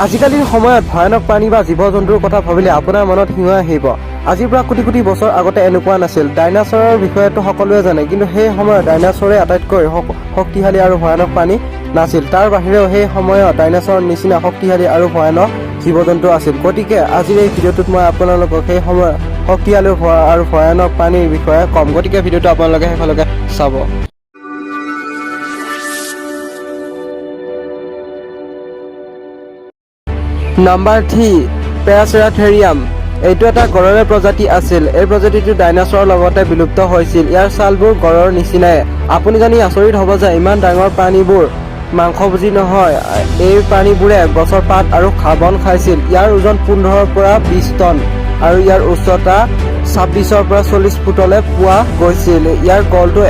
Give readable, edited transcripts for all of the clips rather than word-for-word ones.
আজিকালিৰ সময়ত ভয়ানক প্ৰাণী বা জীৱ-জন্তুৰ কথা ভাবিলে আপোনাৰ মনত সিংহ আহিব। আজিৰ পৰা কোটি কোটি বছৰ আগতে এনেকুৱা নাছিল। ডাইনাছৰৰ বিষয়েতো সকলোৱে জানে, কিন্তু সেই সময়ত ডাইনাছৰে আটাইতকৈ শক্তিশালী আৰু ভয়ানক প্ৰাণী নাছিল। তাৰ বাহিৰেও সেই সময়ত ডাইনাছৰৰ নিচিনা শক্তিশালী আৰু ভয়ানক জীৱ-জন্তু আছিল। গতিকে আজিৰ এই ভিডিঅ'টোত মই আপোনালোকক সেই সময়ৰ শক্তিশালী আৰু ভয়ানক প্ৰাণীৰ বিষয়ে ক'ম। গতিকে ভিডিঅ'টো আপোনালোকে শেষলৈকে চাব। নাম্বাৰ 3, পেৰাচেৰাথেৰিয়াম। এইটো এটা গড়ৰে প্ৰজাতি আছিল। এই প্ৰজাতিটো ডাইনাছৰৰ লগতে বিলুপ্ত হৈছিল। ইয়াৰ ছালবোৰ গড়ৰ নিচিনাই। আপুনি জানি আচৰিত হ'ব যে ইমান ডাঙৰ প্ৰাণীবোৰ মাংসভোজী নহয়। এই প্ৰাণীবোৰে গছৰ পাত আৰু ঘাঁহ-বন খাইছিল। ইয়াৰ ওজন 15ৰ পৰা 20 টন আৰু ইয়াৰ উচ্চতা 26ৰ পৰা 40 ফুটলৈ পোৱা গৈছিল। ইয়াৰ গলটো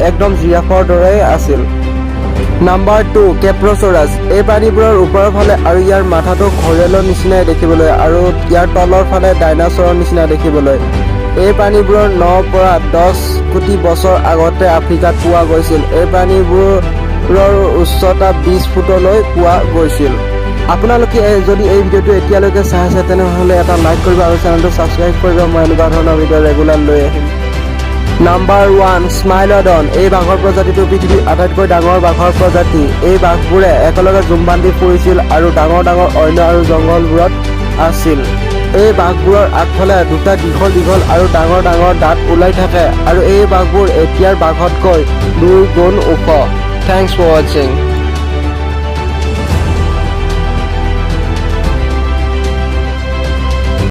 একদম জিৰাফৰ দৰেই আছিল। নাম্বাৰ 2, কেপ্ৰচৰাছ। এই প্ৰাণীবোৰৰ ওপৰৰ ফালে আৰু ইয়াৰ মাথাটো ঘৰিয়ালৰ নিচিনাই দেখিবলৈ আৰু ইয়াৰ তলৰ ফালে ডাইনাছৰৰ নিচিনা দেখিবলৈ। এই প্ৰাণীবোৰৰ 9 পৰা 10 কোটি বছৰ আগতে আফ্ৰিকাত পোৱা গৈছিল। এই প্ৰাণীবোৰৰ উচ্চতা 20 ফুটলৈ পোৱা গৈছিল। আপোনালোকে যদি এই ভিডিঅ'টো এতিয়ালৈকে চাই আছে তেনেহ'লে এটা লাইক কৰিব আৰু চেনেলটো ছাবস্ক্ৰাইব কৰিব। মই এনেকুৱা ধৰণৰ ভিডিঅ' ৰেগুলাৰ লৈ আহিম। নাম্বাৰ 1, স্মাইলডন। এই বাঘৰ প্ৰজাতিটো পৃথিৱীৰ আটাইতকৈ ডাঙৰ বাঘৰ প্ৰজাতি। এই বাঘবোৰে একেলগে জুম বান্ধি ফুৰিছিল আৰু ডাঙৰ ডাঙৰ অৰণ্য আৰু জংঘলবোৰত আছিল। এই বাঘবোৰৰ আগফালে দুটা দীঘল দীঘল আৰু ডাঙৰ ডাঙৰ দাঁত ওলাই থাকে আৰু এই বাঘবোৰ এতিয়াৰ বাঘতকৈ 2 গুণ ওখ। থেংকছ ফৰ ৱাচিং।